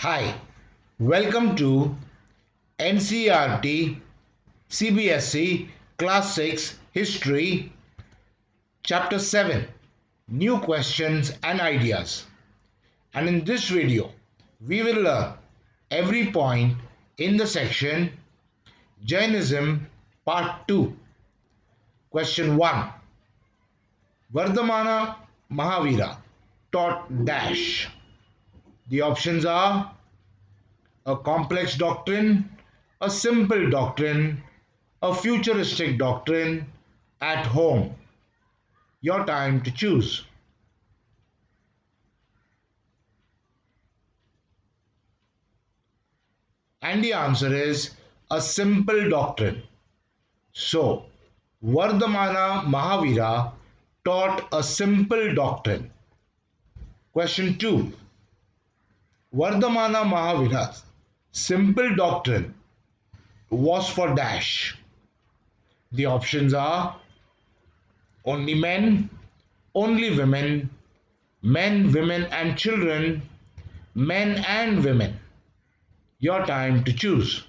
Hi, welcome to NCERT CBSE Class 6 History Chapter 7 New Questions and Ideas. And in this video, we will learn every point in the section Jainism Part 2. Question 1. Vardhamana Mahavira taught dash. The options are a complex doctrine, a simple doctrine, a futuristic doctrine, at home. Your time to choose. And the answer is a simple doctrine. So, Vardhamana Mahavira taught a simple doctrine. Question 2. Vardhamana Mahavira's simple doctrine was for dash. The options are only men, only women, men, women and children, men and women. Your time to choose.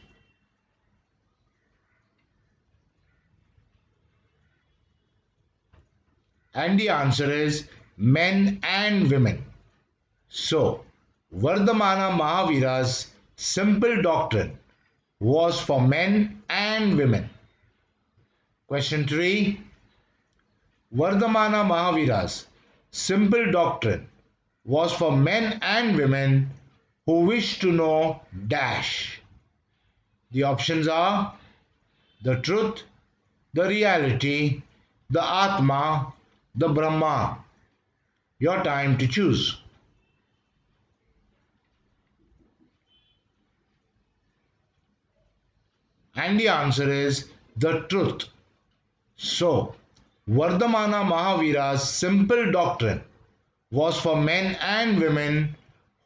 And the answer is men and women. So, Vardhamana Mahavira's simple doctrine was for men and women. Question 3. Vardhamana Mahavira's simple doctrine was for men and women who wish to know dash. The options are the truth, the reality, the Atma, the Brahma. Your time to choose. And the answer is the truth. So, Vardhamana Mahavira's simple doctrine was for men and women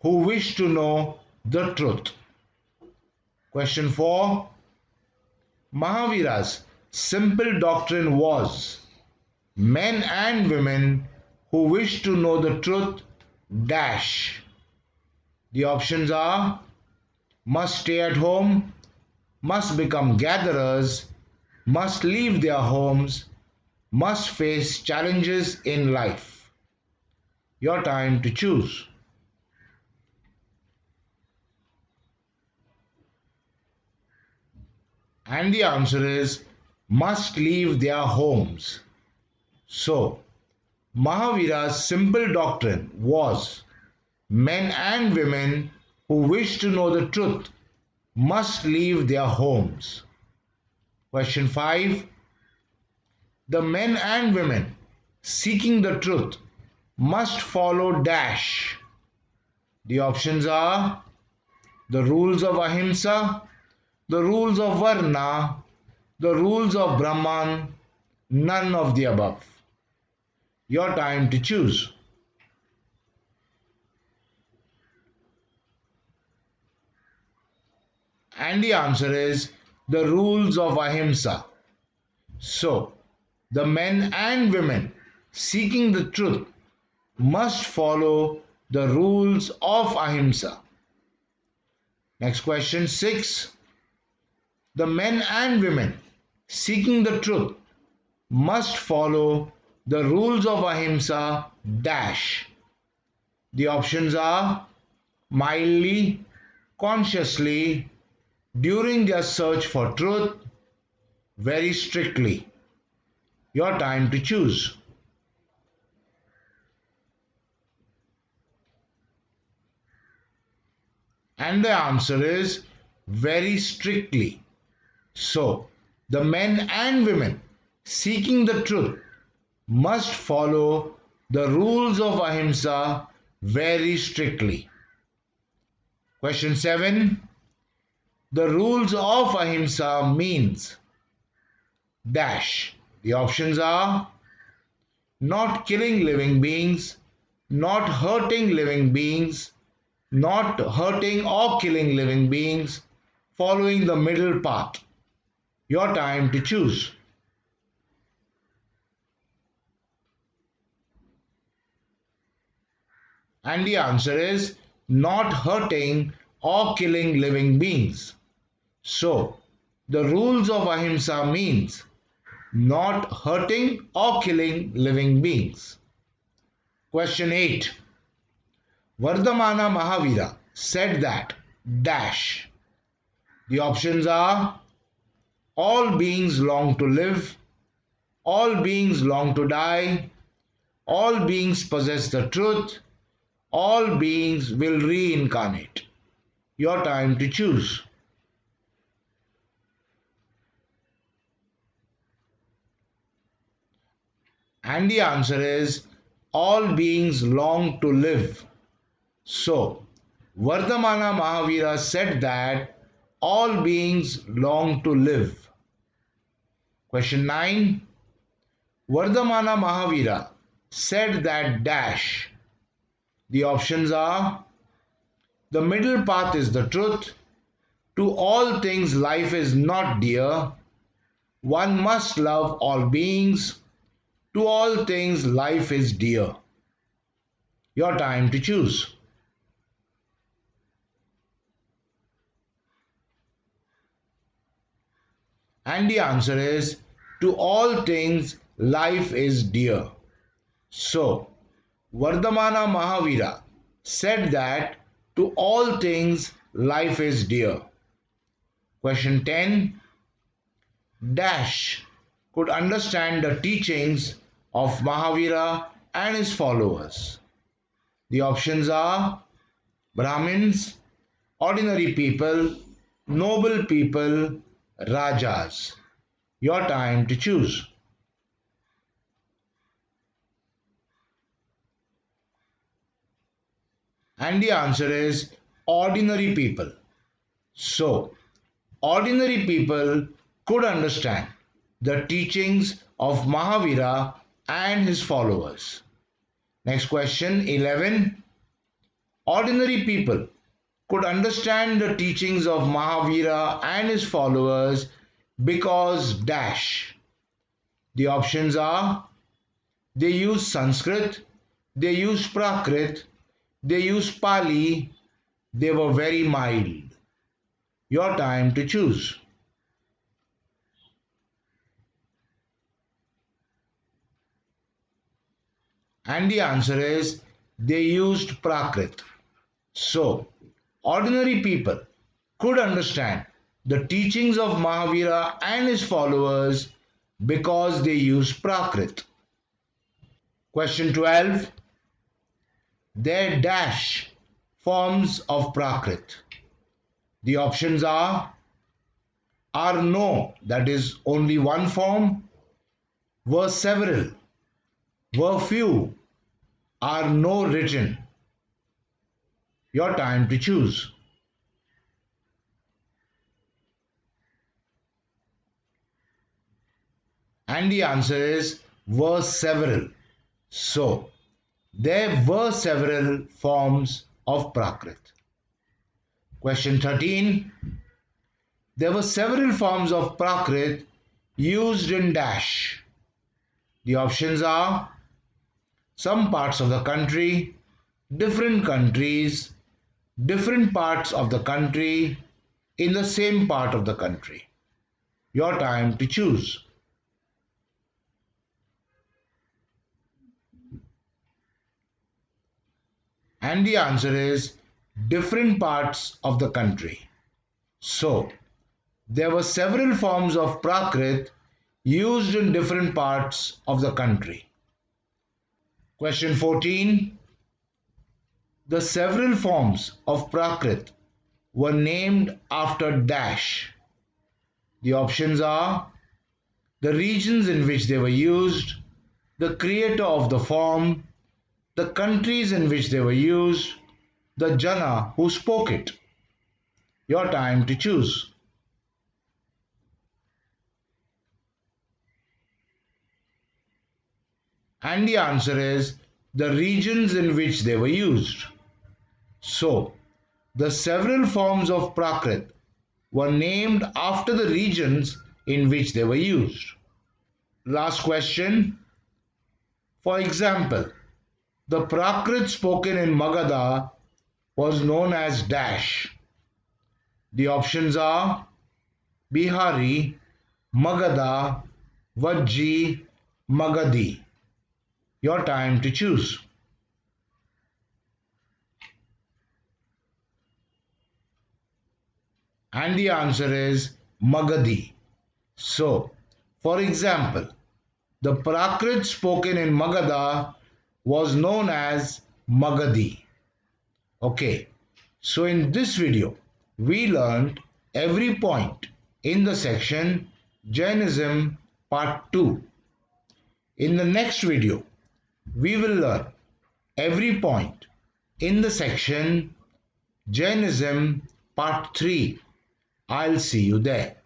who wish to know the truth. Question 4. Mahavira's simple doctrine was men and women who wish to know the truth dash. The options are must stay at home, must become gatherers, must leave their homes, must face challenges in life. Your time to choose. And the answer is must leave their homes. So, Mahavira's simple doctrine was men and women who wish to know the truth must leave their homes. Question 5. The men and women seeking the truth must follow dash. The options are the rules of Ahimsa, the rules of Varna, the rules of Brahman, none of the above. Your time to choose. And the answer is the rules of Ahimsa. So, the men and women seeking the truth must follow the rules of Ahimsa. Next question 6. The men and women seeking the truth must follow the rules of Ahimsa dash. The options are mildly, consciously, during their search for truth, very strictly. Your time to choose. And the answer is very strictly. So, the men and women seeking the truth must follow the rules of Ahimsa very strictly. Question 7. The rules of Ahimsa means dash. The options are not killing living beings, not hurting living beings, not hurting or killing living beings, following the middle path. Your time to choose. And the answer is not hurting or killing living beings. So, the rules of ahimsa means not hurting or killing living beings. Question 8. Vardhamana Mahavira said that dash. The options are all beings long to live, all beings long to die, all beings possess the truth, all beings will reincarnate. Your time to choose. And the answer is all beings long to live. So, Vardhamana Mahavira said that all beings long to live. Question 9. Vardhamana Mahavira said that dash. The options are the middle path is the truth, to all things life is not dear, one must love all beings, to all things life is dear. Your time to choose. And the answer is to all things life is dear. So, Vardhamana Mahavira said that to all things life is dear. Question 10. Dash could understand the teachings of Mahavira and his followers. The options are Brahmins, ordinary people, noble people, Rajas. Your time to choose. And the answer is ordinary people. So, ordinary people could understand the teachings of Mahavira and his followers. Next question 11. Ordinary people could understand the teachings of Mahavira and his followers because dash. The options are they use Sanskrit, they use Prakrit, they use Pali, they were very mild. Your time to choose. And the answer is they used Prakrit. So, ordinary people could understand the teachings of Mahavira and his followers because they used Prakrit. Question 12. Their dash forms of Prakrit. The options are no, that is only one form, were several, were few, are no written. Your time to choose. And the answer is were several. So, there were several forms of Prakrit. Question 13. There were several forms of Prakrit used in dash. The options are some parts of the country, different countries, different parts of the country, in the same part of the country. Your time to choose. And the answer is different parts of the country. So, there were several forms of Prakrit used in different parts of the country. Question 14. The several forms of Prakrit were named after dash. The options are the regions in which they were used, the creator of the form, the countries in which they were used, the Jana who spoke it. Your time to choose. And the answer is the regions in which they were used. So, the several forms of Prakrit were named after the regions in which they were used. Last question. For example, the Prakrit spoken in Magadha was known as dash. The options are Bihari, Magadha, Vajji, Magadhi. Your time to choose. And the answer is Magadhi. So, for example, the Prakrit spoken in Magadha was known as Magadhi. Okay, so in this video, we learned every point in the section Jainism Part 2. In the next video, we will learn every point in the section Jainism Part 3. I'll see you there.